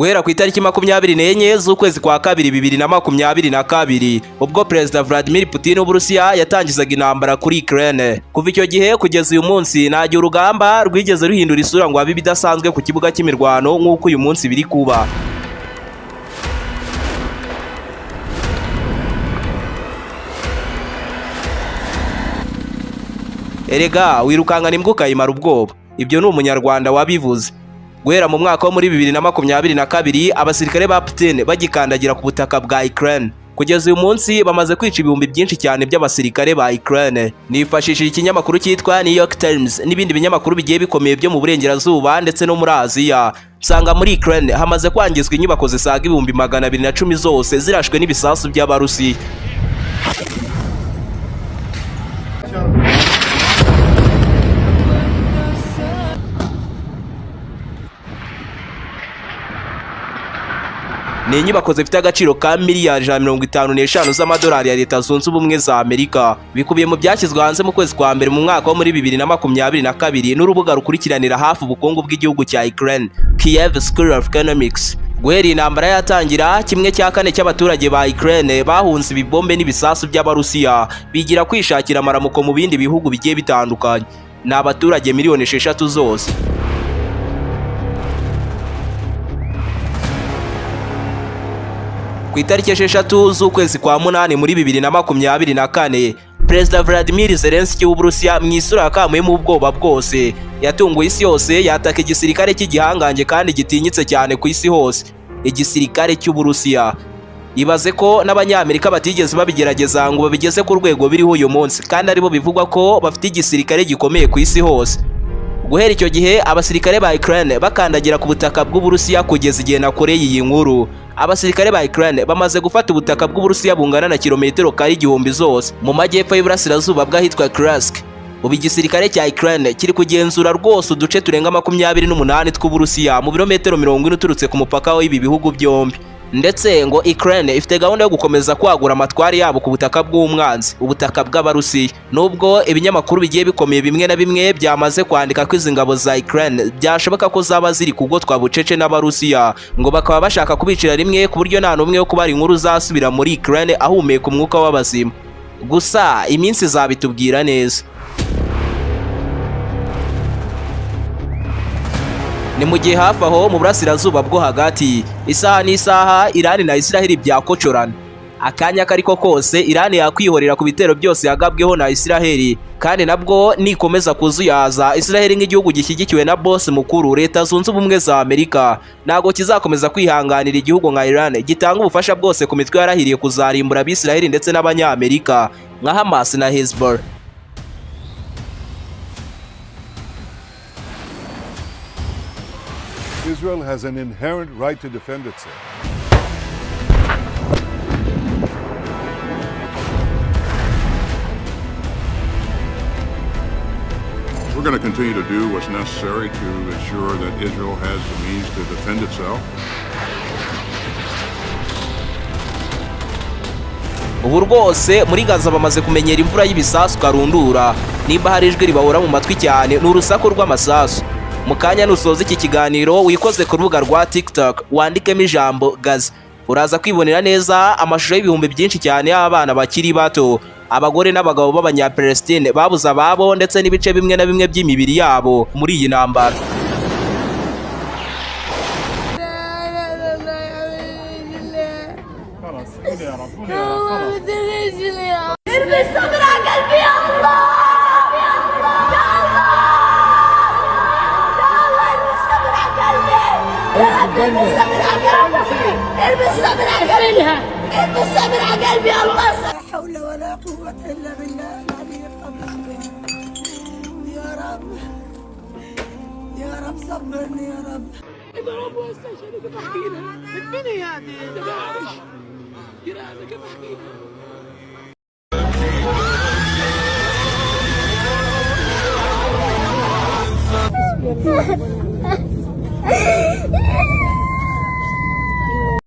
guhera ku itariki 24 z'ukwezi kwa kabiri 2022 ubwo Perezida Vladimir Putin w'Uburusiya yatangizaga intambara kuri Ukraine. Kuva icyo gihe kugeza uyu munsi nta urugamba rwigeze ruhindura isura ngo abe bidasanzwe ku kibuga cy'imirwano nk'uko uyu munsi biri kuba. Erega wirukangana imbwa ukayimara ubwoba. Ibyo ni umunyarwanda wabivuze. Guhera mu mwaka wo muri 2022 abasirikare ba Putin bagikandagira ku butaka bwa Ukraine. Kugeza uyu munsi bamaze kwica ibihumbi byinshi cyane by'abasirikare ba Ukraine. Nifashishije ikinyamakuru cyitwa New York Times n'ibindi binyamakuru bigiye bikomeye byo mu burengerazuba ndetse no muri Aziya. Sanga muri Ukraine hamaze kwangizwa inyubako zisaga 210 zose zirashwe n'ibisasu by'Abarusi. Ni inyubako zifite agaciro ka miliyari 155 z'amadolari ya Leta Zunze Ubumwe za Amerika. Bikubiye mu byashyizwe hanze mu kwezi kwa mbere mu mwaka wo muri 2022 n'urubuga rukurikiranira hafi ubukungu bw'igihugu cya Ukraine, Kiev School of Economics. Guhera intambara yatangira, 1/4 cy'abaturage ba Ukraine bahunze ibibombe n'ibisasu by'Abarusiya bigira kwishakira amaramuko mu bindi bihugu bigiye bitandukanye. Ni abaturage miliyoni 6 zose. Ku itariki 6 z'ukwezi kwa 8 muri 2024 Perezida Vladimir Zelensky w'Uburusiya mu isura yakamuye mu bwoba bwose yatunguye isi yose yataka igisirikare cy'igihangange kandi gitinyitse cyane ku isi hose, igisirikare cy'Uburusiya. Ibaze ko n'abanyamerika batigeze babigerageza ngo babigeze ku rwego biriho uyu munsi, kandi aribo bivugwa ko bafite igisirikare gikomeye ku isi hose. Guhera icyo gihe abasirikare ba Ukraine bakandagira ku butaka bw'Uburusiya kugeza igihe nakoreye iyi nkuru. Abasirikare ba Ukraine bamaze gufata ubutaka bw'Uburusiya bungana na kilometero kare 1000 zose mu majyepfo y'Iburasirazuba bw'ahitwa Kursk. Ubu igisirikare cya Ukraine kiri kugenzura rwose uduce turenga 28 tw'Uburusiya mu birometero 40 uturutse ku mupaka w'ibi bihugu byombi. Ndetse ngo Ukraine ifite gahunda yo gukomeza kwagura amatwari yabo ku butaka bw'umwanzi, ubutaka bw'Abarusiya. Nubwo ibinyamakuru bigiye bikomeye bimwe na bimwe byamaze kwandika ko izi ngabo za Ukraine byashoboka ko zaba ziri kugotwa bucece n'Abarusiya, ngo bakaba bashaka kubicira rimwe ku buryo nta n'umwe wo kubara inkuru zasubira muri Ukraine ahumeka umwuka w'abazima. Gusa iminsi zabitubwira neza. Ni mu gihe hafi aho mu burasirazuba bwo hagati isaha n'isaha Iran na Israel byakocorana. Akanya kariko kose Iran yakwihorera ku bitero byose yagabweho na Israel, kandi nabwo nikomeza kuzuyaza Israel nk'igihugu gishyigikiwe na boss mukuru Leta Zunze Ubumwe za Amerika nago kizakomeza kwihanganira igihugu nka Iran gitanga ubufasha bwose ku mitwe yarahiriye kuzarimbura ab'Israel ndetse n'abanyamerika nka Hamas na Hezbollah. Israel has an inherent right to defend itself. We're going to continue to do what's necessary to ensure that Israel has the means to defend itself. Ubu rwose muri Gaza bamaze kumenyera imvura y'ibisasu karundura. Niba hari ijwi ribahora mu matwi cyane n'urusaku rw'amasasu. Mukanya nusoza iki kiganiro wikoze ku rubuga rwa TikTok wandikemo ijambo Gaza, uraza kwibonera neza amashusho y'ibihumbi byinshi cyane y'abana bakiri bato, abagore n'abagabo b'Abanyapalestine babuze ababo ndetse n'ibice bimwe na bimwe by'imibiri yabo muri iyi ntambara. ارمي الصبر على قلبي، ارمي الصبر على قلبي يا الله. لا حول ولا قوة إلا بالله العلي العظيم. يا رب يا رب صبرني يا رب. يا رب واستشهدك بحكينا من هي هذه؟ ما بعرفش. جيرانك بحكينا.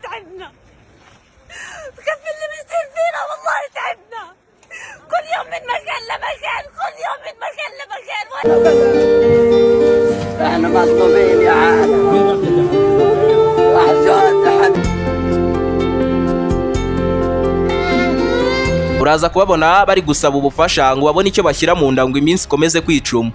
تعبنا كيف اللي بيصير فينا، والله تعبنا كل يوم من مكان لمكان، كل يوم من مكان لمكان. احنا مصدومين يا عالم. uraza kubabona bari gusaba ubufasha ngo babone icyo bashyira mu nda ngo iminsi ikomeze kwicuma.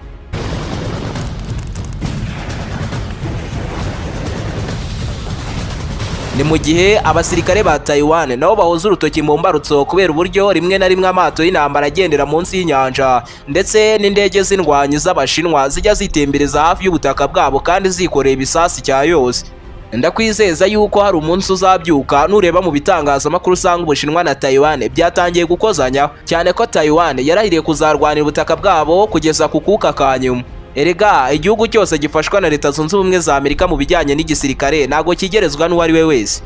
Ni mu gihe abasirikare ba Taiwan nabo bahoza urutoki mu mbarutso kubera uburyo rimwe na rimwe amato y'intambara agendera munsi y'inyanja ndetse n'indege z'indwanyi z'abashinwa zijya zitembereza hafi y'ubutaka bwabo kandi zikoreye ibisasi cya yose. Ndakwizeza yuko hari umunsi uzabyuka nureba mu bitangazamakuru usanga Ubushinwa na Taiwan byatangiye gukozanya, cyane ko Taiwan yarahiriye kuzarwanira ubutaka bwabo kugeza ku kuka ka nyuma. Erega igihugu cyose gifashwa na Leta Zunze Ubumwe za Amerika mu bijyanye n'igisirikare ntago kigerezwa n'uwari we wese.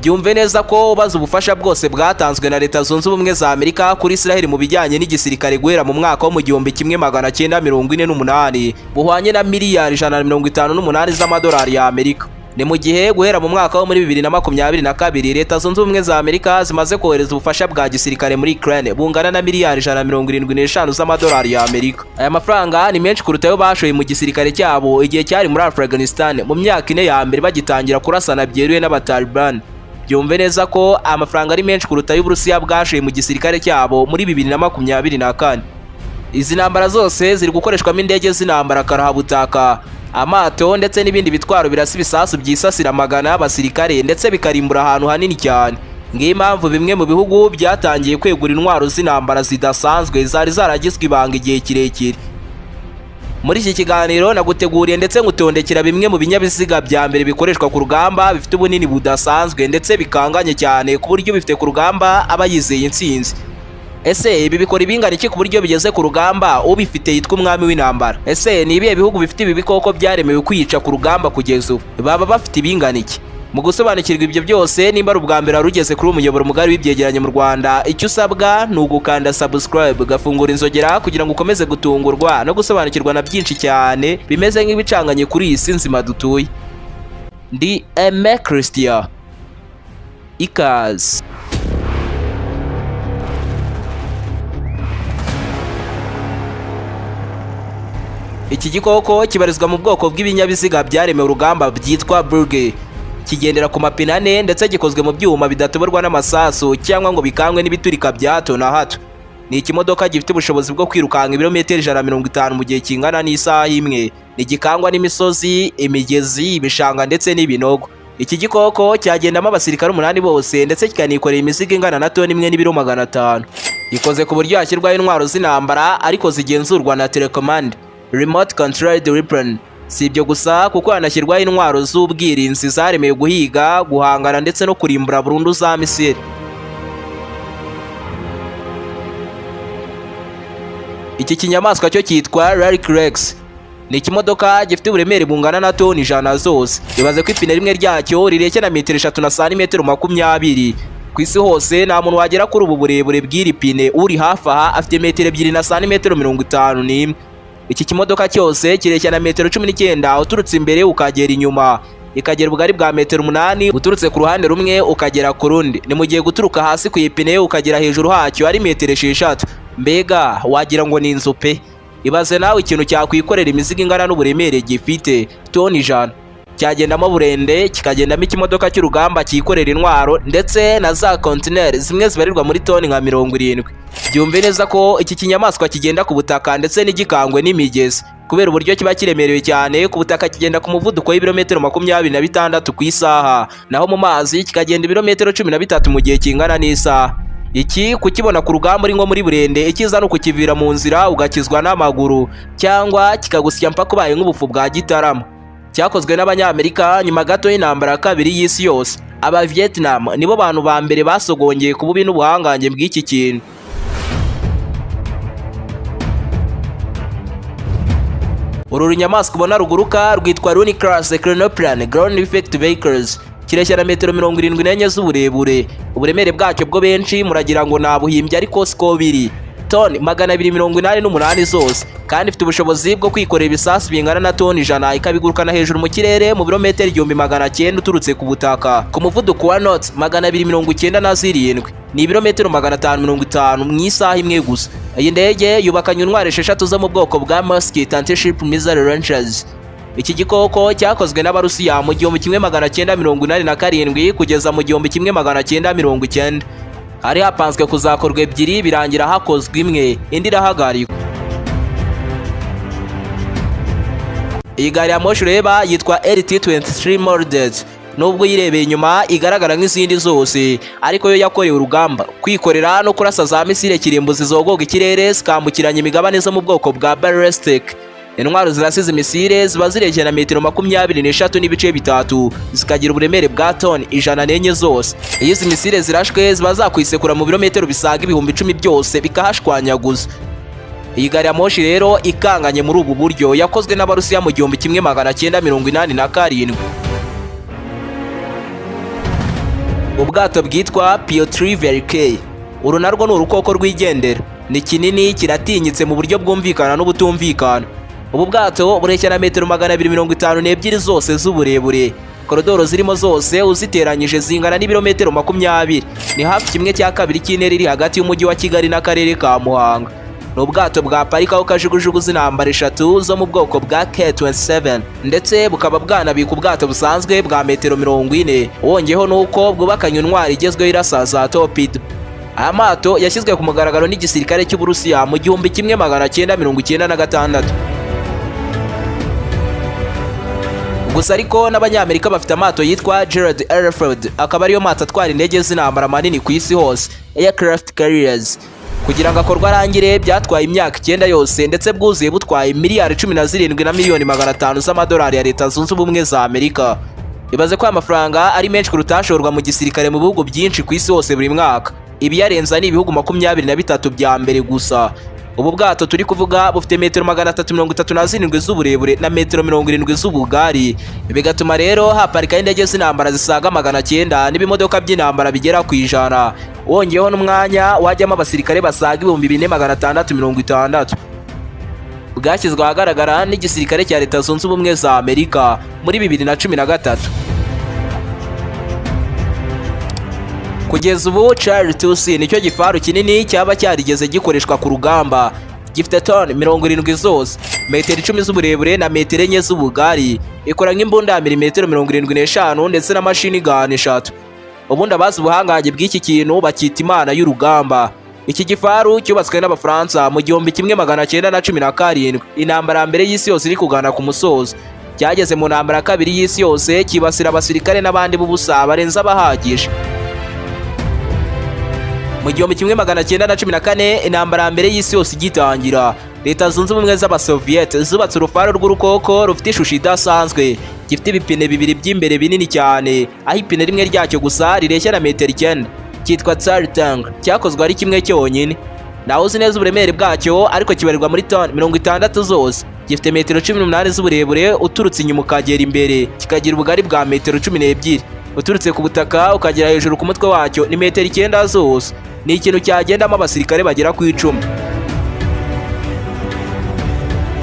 Byumve neza ko baza ubufasha bwose bwatanzwe na Leta Zunze Ubumwe za Amerika kuri Israel mu bijyanye n'igisirikare guhera mu mwaka wo mu 1948 buhwanye na miliyari 158 z'amadolari ya Amerika. Ni mu gihe guhera mu mwaka wo muri 2022 Leta Zunze Ubumwe za Amerika zimaze kohereza ubufasha bwa gisirikare muri Ukraine bungana na miliyari 175 z'amadolari ya Amerika. Aya mafaranga ni menshi kuruta ayo bashoye mu gisirikare cyabo igihe cyari muri Afghanistan mu myaka 4 ya mbere bagitangira kurasana byeruye n'abataliban. Byumve neza ko amafaranga ari menshi kuruta ayo Uburusiya bwashoye mu gisirikare cyabo muri 2024. Izi ntambara zose ziri gukoreshwamo indege z'intambara karahabutaka, amato ndetse n'ibindi bitwaro birasa ibisasu byisasira amagana y'abasirikare ndetse bikarimbura ahantu hanini cyane. Ngiyo impamvu bimwe mu bihugu byatangiye kwegura intwaro z'intambara zidasanzwe zari zaragizwe ibanga igihe kirekire. Muri iki kiganiro naguteguriye ndetse ngutondekera bimwe mu binyabiziga bya mbere bikoreshwa ku rugamba bifite ubunini budasanzwe ndetse bikanganye cyane ku buryo bifite ku rugamba aba yizeye intsinzi. Ese ibi bikora ibingana iki ku buryo bigeze ku rugamba ubifite yitwa umwami w'intambara? Ese ni ibihe bihugu bifite ibi bikoko byaremewe kwica ku rugamba kugeza ubu baba bafite ibingana iki? Mu gusobanukirwa ibyo byose, nimba ari ubwa mbere warugeze kuri umuyoboro mugari w'ibyegeranyo mu Rwanda, icyo usabwa ni ugukanda subscribe, gafungura inzogera kugira ngo ukomeze gutungurwa no gusobanukirwa na byinshi cyane bimeze nk'ibicanganye kuri iyi si nzima dutuye. Ndi Aime Christian, ikaze. Iki gikoko kibarizwa mu bwoko bw'ibinyabiziga byaremewe urugamba byitwa buri. Kigendera ku mapine 4 ndetse gikozwe mu byuma bidatoborwa n'amasasu cyangwa ngo bikangwe n'ibiturika bya hato na hato. Ni ikimodoka gifite ubushobozi bwo kwirukanka ibirometero 150 mu gihe kingana n'isaha imwe. Ni gikangwa n'imisozi, imigezi, ibishanga ndetse n'ibinogo. Iki gikoko cyagendamo abasirikare 8 bose ndetse kikanikorera imizigo ingana na toni 1 n'ibiro 500. Gikoze ku buryo hashyirwaho intwaro z'intambara ariko zigenzurwa na telecommand, remote controlled weapon. Si ibyo gusa kuko hanashyirwaho intwaro z'ubwirinzi zaremewe guhiga, guhangana ndetse no kurimbura burundu za misile. Iki kinyamaswa cyo cyitwa Rex. Ni ikimodoka gifite uburemere bungana na toni 100 zose. Bibaze ko ipine rimwe ryacyo rireshya na metero 3 na santimetero 20. Ku isi hose nta muntu wagera kuri ubu burebure bw'iri pine, uri hafi aha afite metero 2 na santimetero 51. Iki kimodoka cyose kireshya na metero 19 uturutse imbere ukagera inyuma, ikagera ubugari bwa metero 8 uturutse ku ruhande rumwe ukagera ku rundi. Ni mu gihe guturuka hasi ku ipine ukagera hejuru hacyo ari metero 6. Mbega wagira ngo ni inzu pe. Ibaze nawe ikintu cyakwikorera imizigo ingana n'uburemere gifite toni 100. Cyagendamo burende, kikagendamo ikimodoka cy'urugamba cyikorera intwaro ndetse na za container zimwe zibarirwa muri toni nka 70. Byumve neza ko iki kinyamaswa kigenda ku butaka ndetse n'igikangwe n'imigezi kubera uburyo kiba kiremerewe cyane. Ku butaka kigenda ku muvuduko w'ibirometero 26 ku isaha, naho mu mazi kikagenda ibirometero 13 mu gihe kingana n'isaha. Iki kukibona ku rugamba uri nko muri burende, ikiza no kukivira mu nzira ugakizwa n'amaguru cyangwa kikagusya mpaka ubaye nk'ubufu bwa gitarama. Cyakozwe n'Abanyamerika nyuma gato y'intambara ya kabiri y'isi yose. Aba Vietnam nibo bantu ba mbere basogongeye ku bubi n'ubuhangange bw'iki kintu. Uru runyamaswa ubona ruguruka rwitwa Runi Class Chronoplan Ground Effect Vehicles. Kireshya na metero 74 z'uburebure. Uburemere bwacyo bwo benshi muragira ngo nabuhimbye ariko siko biri. Toni 288 zose, kandi ifite ubushobozi bwo kwikorera ibisasu bingana na toni 100 ikabigurukana hejuru mu kirere mu birometero 1900 uturutse ku butaka ku muvuduko wa knots 297. Ni ibirometero 550 mu isaha imwe gusa. Iyi ndege yubakanye intwaro 6 zo mu bwoko bwa Musket Anti-Ship Missile Launchers. Iki gikoko cyakozwe n'Abarusiya mu 1987 kugeza mu 1990. hari hapanzwe kuzakorwa ebyiri birangira hakozwe imwe indi irahagarikwa. Iyi gari ya moshi ureba yitwa LT23 Molded, nubwo yirebeye inyuma igaragara nk'izindi zose, ariko yo yakorewe urugamba kwikorera no kurasa za misile kirimbuzi zogoga ikirere zikambukiranya imigabane zo mu bwoko bwa ballistic. Intwaro zirasize misile ziba zirekeye na metero 23 n'ibice bitatu, zikagira uburemere bwa toni 104 zose. Izi misile zirashwe ziba zakwisekura mu birometero bisaga 10,000 byose bikahashwanyaguza. Iyi gari ya moshi rero ikanganye muri ubu buryo yakozwe n'Abarusiya mu 1987. Ubwato bwitwa Piotr Veliki, uru narwo ni urukoko rwigendera, ni kinini kiratinyitse mu buryo bwumvikana n'ubutumvikana. Ubu bwato bureshya na metero 252 zose z'uburebure, korodoro zirimo zose uziteranyije zingana n'ibirometero 20, ni hafi 1/2 cy'intera iri hagati y'umujyi wa Kigali n'akarere ka Muhanga. Ni ubwato bwa parikaho kajugujugu z'intambara 3 zo mu bwoko bwa K27, ndetse bukaba bwanabika ubwato busanzwe bwa metero 40, wongeyeho nuko bwubakanye intwaro igezweho irasa za torpedo. Aya mato yashyizwe ku mugaragaro n'igisirikare cy'Uburusiya mu 1996. Gusa ariko n'Abanyamerika bafite amato yitwa Gerald R. Ford, akaba ariyo mato atwara indege z'intambara manini ku isi hose, aircraft carriers. Kugira ngo akorwa arangire byatwaye imyaka 9 yose, ndetse bwuzuye butwaye miliyari 17 na miliyoni 500 z'amadolari ya Leta Zunze Ubumwe za Amerika. Ibaze ko amafaranga ari menshi kurutashorwa mu gisirikare mu bihugu byinshi ku isi hose buri mwaka. Ibi yarenza ni ibihugu 23 bya mbere gusa. Ubu bwato turi kuvuga bufite metero 337 z'uburebure na metero 70 z'ubugari, bigatuma rero haparika indege z'intambara zisaga 900 n'ibimodoka by'intambara bigera ku 100, wongeyeho n'umwanya wajyamo abasirikare basaga 4660. Bwashyizwe ahagaragara n'igisirikare cya Leta Zunze Ubumwe za Amerika muri 2013. Kugeza ubu Charles 2C nicyo gifaru kinini cyaba cyarigeze gikoreshwa ku rugamba, gifite toni 70 zose, metero 10 z'uburebure na metero 4 z'ubugari, ikora nk'imbunda ya milimetero 75 ndetse na machine gun 3. Ubundi abazi ubuhangange bw'iki kintu bakita imana y'urugamba. Iki gifaru cyubatswe n'Abafaransa mu 1917, intambara mbere y'isi yose iri kugana ku musozo. Cyageze mu ntambara kabiri y'isi yose kibasira abasirikare n'abandi b'ubusa barenza abahagije. Mu 1914 intambara mbere y'isi yose igitangira, Leta Zunze Ubumwe z'Abasoviet zubatse urufaru rw'urukoko rufite ishusho idasanzwe, gifite ibipine bibiri by'imbere binini cyane, aho ipine rimwe ryacyo gusa rireshya na metero 9, cyitwa Tsar Tank, cyakozwe ari kimwe cyonyine. Naho uzi neza uburemere bwacyo ariko kibarirwa muri toni 60 zose, gifite metero 18 z'uburebure uturutse inyuma ukagera imbere, kikagira ubugari bwa metero 12, uturutse ku butaka ukagera hejuru ku mutwe wacyo ni metero 9 zose. Ni ikintu cyagendamo abasirikare bagera ku 10.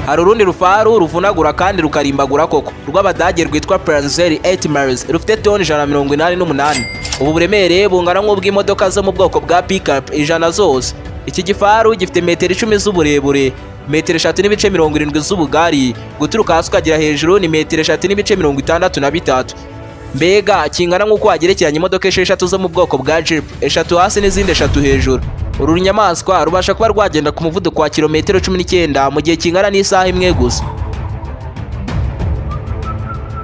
Hari urundi rufaru ruvunagura kandi rukarimbagura koko rw'Abadage rwitwa Panzer Aime, rufite toni 188. Ubu buremere bungana nk'ubw'imodoka zo mu bwoko bwa pickup 100 zose. Iki gifaru gifite metero 10 z'uburebure, metero 3.70 z'ubugari, guturuka hasi ukagera hejuru ni metero 3.63. Mbega kingana nk'uko wagerekeranya imodoka 6 zo mu bwoko bwa Jeep, 3 hasi n'izindi 3 hejuru. Uru nyamaswa rubasha kuba rwagenda ku muvuduko wa kilometero 19 mu gihe kingana n'isaha imwe gusa.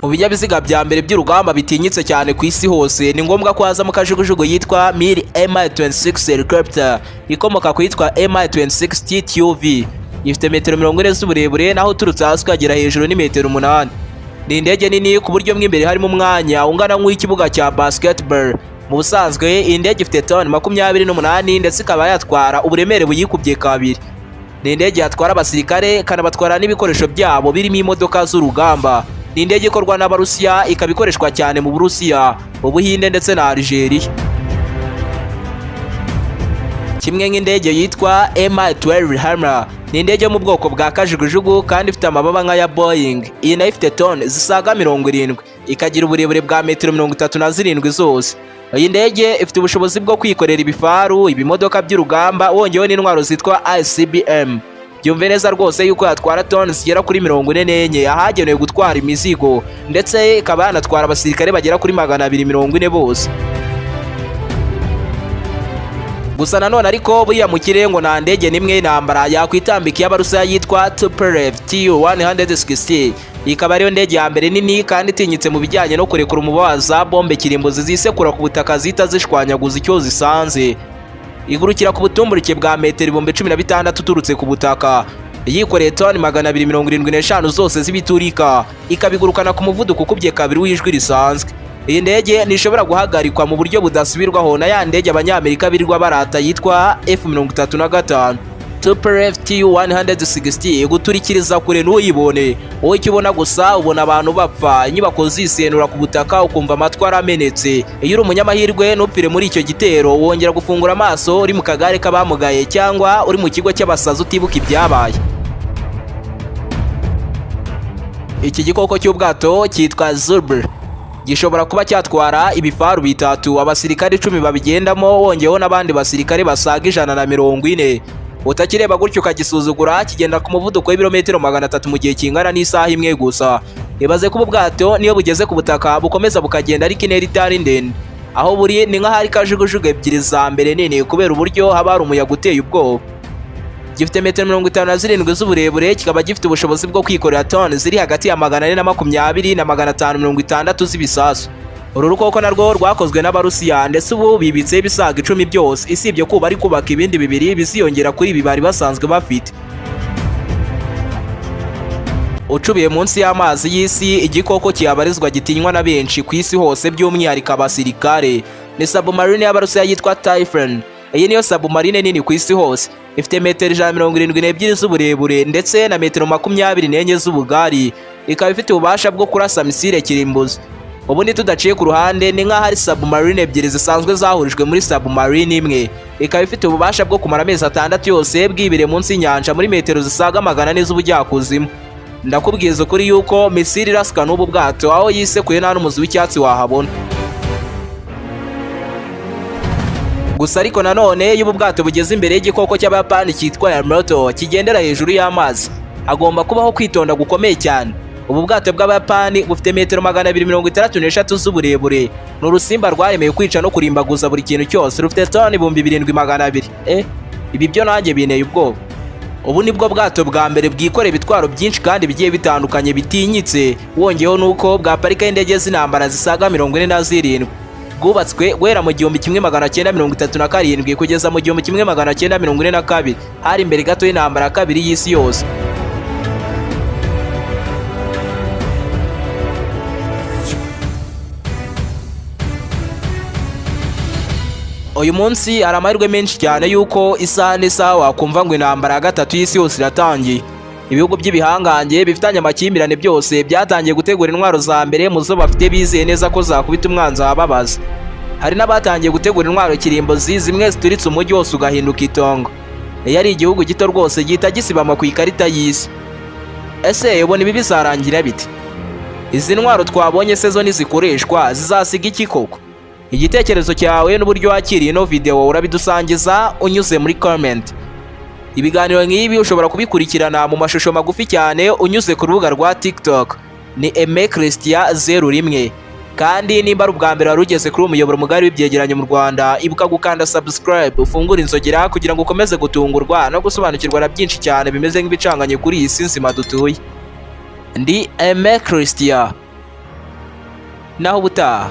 Mu binyabiziga bya mbere by'urugamba bitinyitse cyane ku isi hose, ni ngombwa ko haza mu kajugujugu yitwa Miri Mi-26 helicopter, ikomoka ku yitwa Mi-26 TUV. Ifite metero 40 z'uburebure, naho uturutse hasi ukagera hejuru ni metero 8. Ni indege nini ku buryo mw'imbere harimo umwanya ungana nk'uw'ikibuga cya basketball. Mu busanzwe iyi ndege ifite toni 28 ndetse ikaba yatwara uburemere buyikubye kabiri. Ni indege yatwara abasirikare ikanabatwara n'ibikoresho byabo birimo imodoka z'urugamba. Ni indege ikorwa n'Abarusiya, ikaba ikoreshwa cyane mu Burusiya, Ubuhinde ndetse na Algeria. Kimwe nk'indege yitwa Mi-12 Hammer, ni indege yo mu bwoko bwa kajugujugu kandi ifite amababa nk'aya Boeing. Iyi nayo ifite toni zisaga 70, ikagira uburebure bwa metero 37 zose. Iyi ndege ifite ubushobozi bwo kwikorera ibifaru, ibimodoka by'urugamba, wongeyeho n'intwaro zitwa ICBM. Byumve neza rwose yuko yatwara toni zigera kuri 44 ahagenewe gutwara imizigo, ndetse ikaba yanatwara abasirikare bagera kuri 240 bose. Gusa nanone ariko buriya mu kirere ngo nta ndege n'imwe y'intambara yakwitambika y'Abarusiya yitwa Tupolev Tu-160. Ikaba ariyo ndege ya mbere nini kandi itinyitse mu bijyanye no kurekura umubaza bombe kirimbuzi zisekura ku butaka zita zishwanyaguza icyo zisanze. Igurukira ku butumburuke bwa metero 16,000 uturutse ku butaka. Yikoreye toni 275 zose z'ibiturika, ikabigurukana ku muvuduko ukubye kabiri w'ijwi risanzwe. Iyi ndege nishobora guhagarikwa mu buryo budasubirwaho na ya ndege abanyamerika birirwa barata yitwa F-35. Tupolev Tu-160 guturikiriza kure n'uyibone. Wowe icyo ubona gusa ubona abantu bapfa, inyubako zisenura ku butaka ukumva amatwi aramenetse. Iyo uri umunyamahirwe ntupfire muri icyo gitero, wongera gufungura amaso uri mu kagare k'abamugaye cyangwa uri mu kigo cy'abasazi utibuka ibyabaye. Iki gikoko cy'ubwato cyitwa Zubr. Gishobora kuba cyatwara ibifaru bitatu, abasirikare 10 babigendamo wongeyeho n'abandi basirikare basaga 140. Utakireba gutyo ukagisuzugura, kigenda ku muvuduko w'ibirometero 300 mu gihe kingana n'isaha imwe gusa. Ibaze ko ubwato niyo bugeze ku butaka bukomeza bukagenda ari kineri itari ndende. Aho buri ni nk'ahari kajugujugu ebyiri za mbere nini kubera uburyo haba hari umuyaga uteye ubwoba. Gifite metero 57 z'uburebure, kikaba gifite ubushobozi bwo kwikorera toni ziri hagati ya 420 na 560 z'ibisasu. Uru rukoko narwo rwakozwe n'Abarusiya ndetse ubu bibitse ibisaga 10 byose, isibye ko bari kubaka ibindi bibiri biziyongera kuri ibi bari basanzwe bafite. Ucubiye munsi y'amazi y'isi, igikoko kiyabarizwa gitinywa na benshi ku isi hose by'umwihariko abasirikare. Ni submarine y'Abarusiya yitwa Typhoon. Iyi niyo submarine nini ku isi hose. Ifite metero 172 z'uburebure ndetse na metero 24 z'ubugari. Ikaba ifite ububasha bwo kurasa misile kirimbuzi. Ubundi tudaciye ku ruhande ni nk'aho ari submarine ebyiri zisanzwe zahurijwe muri submarine imwe. Ikaba ifite ububasha bwo kumara amezi 6 yose bwibire munsi y'inyanja muri metero zisaga 400 z'ubujyakuzimu. Ndakubwiza ukuri yuko misile iraswa n'ubu bwato aho yisekuye nta n'umuzi w'icyatsi wahabona. Gusa ariko nanone iyo ubu bwato bugeze imbere y'igikoko cy'Abayapani cyitwa Yamato kigendera hejuru y'amazi, agomba kubaho kwitonda gukomeye cyane. Ubu bwato bw'Abayapani bufite metero 263 z'uburebure. Ni urusimba rwaremewe kwica no kurimbaguza buri kintu cyose. Rufite toni 7200. Ibi byo nanjye bineye ubwoba. Ubu nibwo bwato bwa mbere bwikoreye ibitwaro byinshi kandi bigiye bitandukanye bitinyitse, wongeyeho nuko bwa parika y'indege z'intambara zisaga 47. Bwubatswe guhera mu 1937 kugeza mu 1942, hari imbere gato y'intambara kabiri y'isi yose. Uyu munsi hari amahirwe menshi cyane yuko isaha n'isaha wakumva ngo intambara ya gatatu y'isi yose iratangiye. Ibihugu by'ibihangange bifitanye amakimbirane byose byatangiye gutegura intwaro za mbere mu zo bafite bizeye neza ko zakubita umwanzi ababaza. Hari n'abatangiye gutegura intwaro kirimbuzi zimwe zituritse umujyi wose ugahinduka itongo. Iyo ari igihugu gito rwose gihita gisibama ku ikarita y'isi. Ese ubona ibi bizarangira bite? Izi ntwaro twabonye se zo nizikoreshwa zizasiga iki koko? Igitekerezo cyawe n'uburyo wakiriye ino video urabidusangiza unyuze muri comment. Ibiganiro nk'ibi ushobora kubikurikirana mu mashusho magufi cyane unyuze ku rubuga rwa TikTok ni Aime Christian 01. Kandi nimba ari ubwa mbere wari ugeze kuri umuyoboro mugari w'ibyegeranyo mu Rwanda, ibuka gukanda subscribe ufungura inzogera kugira ngo ukomeze gutungurwa no gusobanukirwa na byinshi cyane bimeze nk'ibicanganye kuri iyi si nzima dutuye. Ndi Aime Christian. Naho ubutaha.